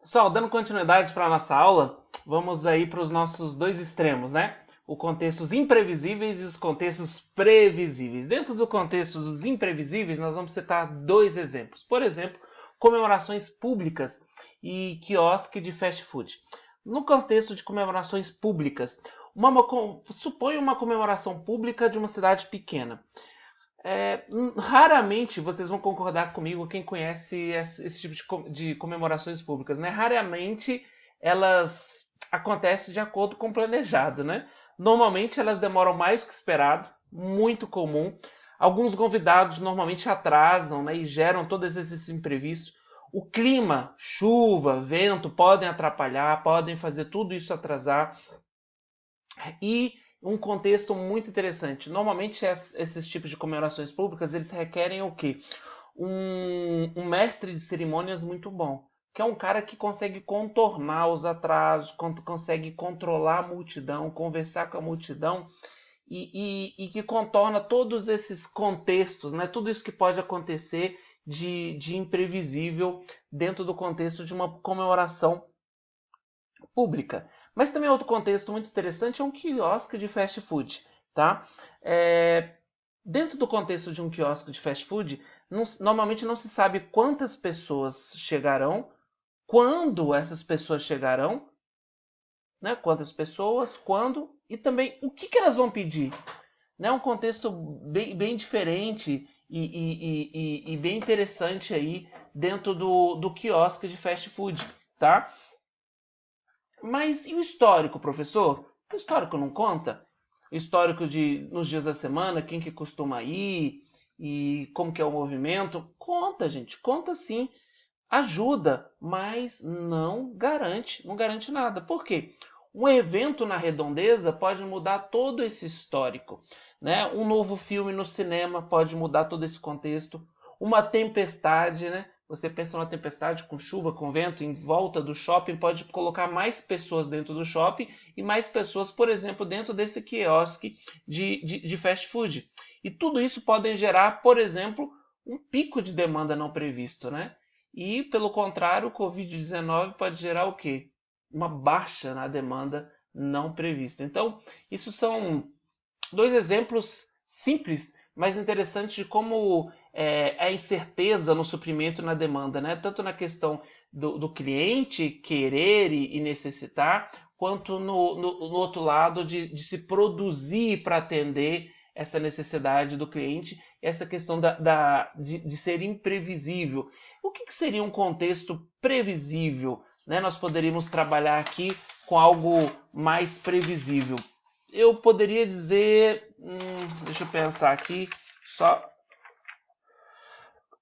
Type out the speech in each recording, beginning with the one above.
Pessoal, dando continuidade para a nossa aula, vamos aí para os nossos dois extremos, né? Os contextos imprevisíveis e os contextos previsíveis. Dentro do contexto dos imprevisíveis, nós vamos citar dois exemplos. Por exemplo, comemorações públicas e quiosque de fast food. No contexto de comemorações públicas, suponha uma comemoração pública de uma cidade pequena. Raramente vocês vão concordar comigo, quem conhece esse tipo de comemorações públicas, né? Raramente elas acontecem de acordo com o planejado, né? Normalmente elas demoram mais do que esperado, muito comum. Alguns convidados normalmente atrasam, né, e geram todos esses imprevistos. O clima, chuva, vento podem atrapalhar, podem fazer tudo isso atrasar. E um contexto muito interessante. Normalmente esses tipos de comemorações públicas, eles requerem o quê? Um mestre de cerimônias muito bom, que é um cara que consegue contornar os atrasos, consegue controlar a multidão, conversar com a multidão e que contorna todos esses contextos, né? Tudo isso que pode acontecer de imprevisível dentro do contexto de uma comemoração pública. Mas também outro contexto muito interessante é um quiosque de fast food, tá? Dentro do contexto de um quiosque de fast food, normalmente não se sabe quantas pessoas chegarão, quando essas pessoas chegarão, né? Quantas pessoas, quando e também o que elas vão pedir. Né? Um contexto bem diferente e bem interessante aí dentro do quiosque de fast food, tá? Mas e o histórico, professor? O histórico não conta? O histórico de nos dias da semana, quem que costuma ir e como que é o movimento? Conta, gente, conta sim. Ajuda, mas não garante nada. Por quê? Um evento na redondeza pode mudar todo esse histórico, né? Um novo filme no cinema pode mudar todo esse contexto. Uma tempestade, né? Você pensa numa tempestade com chuva, com vento em volta do shopping, pode colocar mais pessoas dentro do shopping e mais pessoas, por exemplo, dentro desse quiosque de fast food. E tudo isso pode gerar, por exemplo, um pico de demanda não previsto, né? E, pelo contrário, o Covid-19 pode gerar o quê? Uma baixa na demanda não prevista. Então, isso são dois exemplos simples, mas interessantes de como a incerteza no suprimento e na demanda, né? Tanto na questão do cliente querer e necessitar, quanto no outro lado de se produzir para atender essa necessidade do cliente, essa questão de ser imprevisível. O que seria um contexto previsível? Né? Nós poderíamos trabalhar aqui com algo mais previsível. Eu poderia dizer, deixa eu pensar aqui, só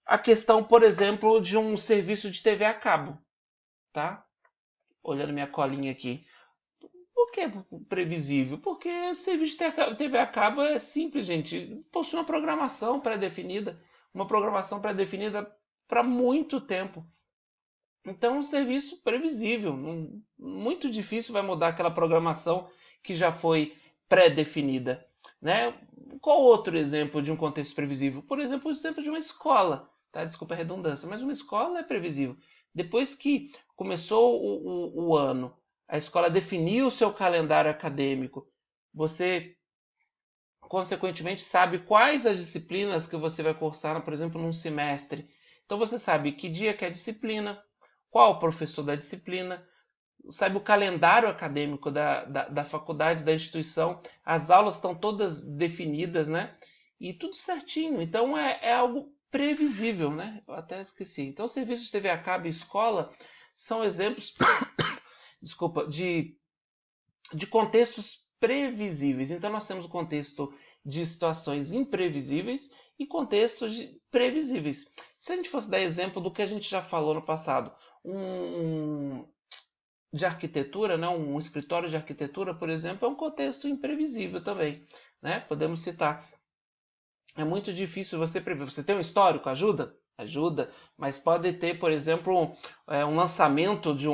a questão, por exemplo, de um serviço de TV a cabo, tá? Olhando minha colinha aqui. Por que previsível? Porque o serviço de TV a cabo é simples, gente. Possui uma programação pré-definida, para muito tempo. Então, é um serviço previsível. Muito difícil vai mudar aquela programação que já foi pré-definida. Né? Qual outro exemplo de um contexto previsível? Por exemplo, o exemplo de uma escola. Tá? Desculpa a redundância, mas uma escola é previsível. Depois que começou o ano, a escola definiu o seu calendário acadêmico, você, consequentemente, sabe quais as disciplinas que você vai cursar, por exemplo, num semestre. Então você sabe que dia que é a disciplina, qual o professor da disciplina, sabe o calendário acadêmico da faculdade, da instituição, as aulas estão todas definidas, né? E tudo certinho. Então é algo previsível, né? Eu até esqueci. Então, serviços de TV a cabo e escola são exemplos, desculpa, de contextos previsíveis. Então, nós temos o contexto de situações imprevisíveis e contextos previsíveis. Se a gente fosse dar exemplo do que a gente já falou no passado, de arquitetura, né? Um escritório de arquitetura, por exemplo, é um contexto imprevisível também. Né? Podemos citar. É muito difícil você prever. Você tem um histórico? Ajuda? Ajuda, mas pode ter, por exemplo, um lançamento de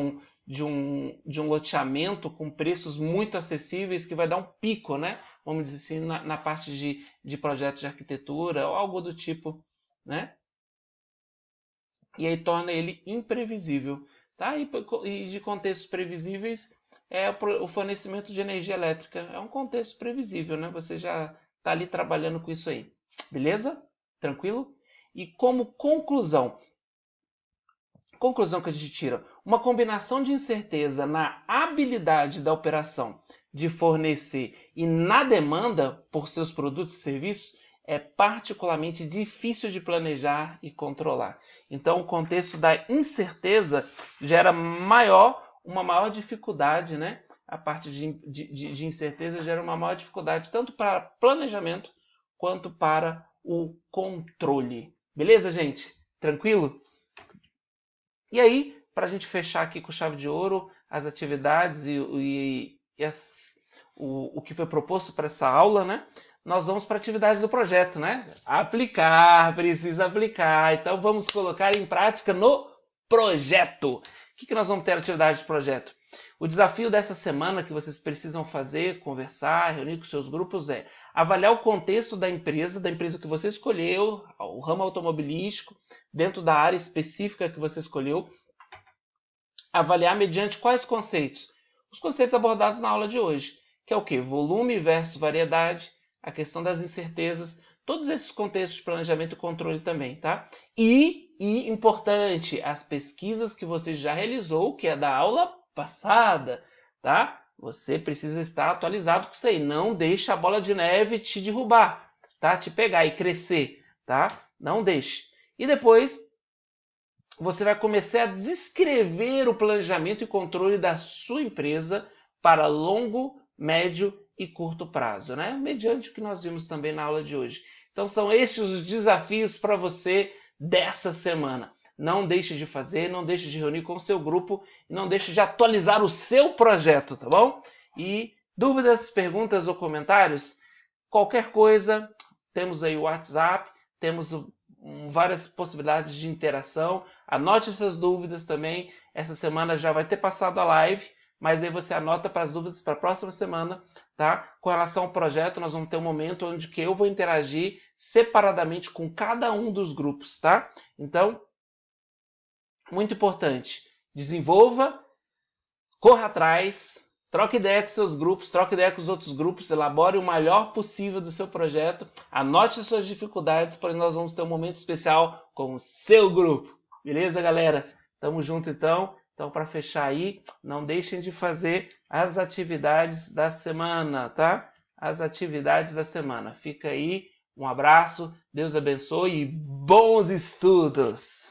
um loteamento com preços muito acessíveis que vai dar um pico, né? Vamos dizer assim, na parte de projetos de arquitetura ou algo do tipo, né? E aí torna ele imprevisível. tá? E de contextos previsíveis é o fornecimento de energia elétrica. É um contexto previsível, né? Você já está ali trabalhando com isso aí. Beleza? Tranquilo? E como conclusão que a gente tira, uma combinação de incerteza na habilidade da operação de fornecer e na demanda por seus produtos e serviços é particularmente difícil de planejar e controlar. Então, o contexto da incerteza gera uma maior dificuldade, né? A parte de incerteza gera uma maior dificuldade tanto para planejamento quanto para o controle. Beleza, gente? Tranquilo? E aí, para a gente fechar aqui com chave de ouro as atividades o que foi proposto para essa aula, né? Nós vamos para a atividade do projeto, né? Aplicar, precisa aplicar. Então vamos colocar em prática no projeto. O que nós vamos ter na atividade de projeto? O desafio dessa semana que vocês precisam fazer, conversar, reunir com seus grupos é avaliar o contexto da empresa que você escolheu, o ramo automobilístico, dentro da área específica que você escolheu, avaliar mediante quais conceitos? Os conceitos abordados na aula de hoje, que é o quê? Volume versus variedade, a questão das incertezas, todos esses contextos de planejamento e controle também, tá? E importante, as pesquisas que você já realizou, que é da aula passada, tá? Você precisa estar atualizado com isso aí. Não deixe a bola de neve te derrubar, tá? Te pegar e crescer, tá? Não deixe. E depois você vai começar a descrever o planejamento e controle da sua empresa para longo, médio e curto prazo, né? Mediante o que nós vimos também na aula de hoje. Então são estes os desafios para você dessa semana. Não deixe de fazer, não deixe de reunir com o seu grupo, não deixe de atualizar o seu projeto, tá bom? E dúvidas, perguntas ou comentários? Qualquer coisa, temos aí o WhatsApp, temos várias possibilidades de interação. Anote essas dúvidas também. Essa semana já vai ter passado a live, mas aí você anota para as dúvidas para a próxima semana, tá? Com relação ao projeto, nós vamos ter um momento onde que eu vou interagir separadamente com cada um dos grupos, tá? Então, muito importante, desenvolva, corra atrás, troque ideia com seus grupos, troque ideia com os outros grupos, elabore o melhor possível do seu projeto, anote as suas dificuldades, pois nós vamos ter um momento especial com o seu grupo. Beleza, galera? Tamo junto, então. Então, para fechar aí, não deixem de fazer as atividades da semana, tá? As atividades da semana. Fica aí, um abraço, Deus abençoe e bons estudos!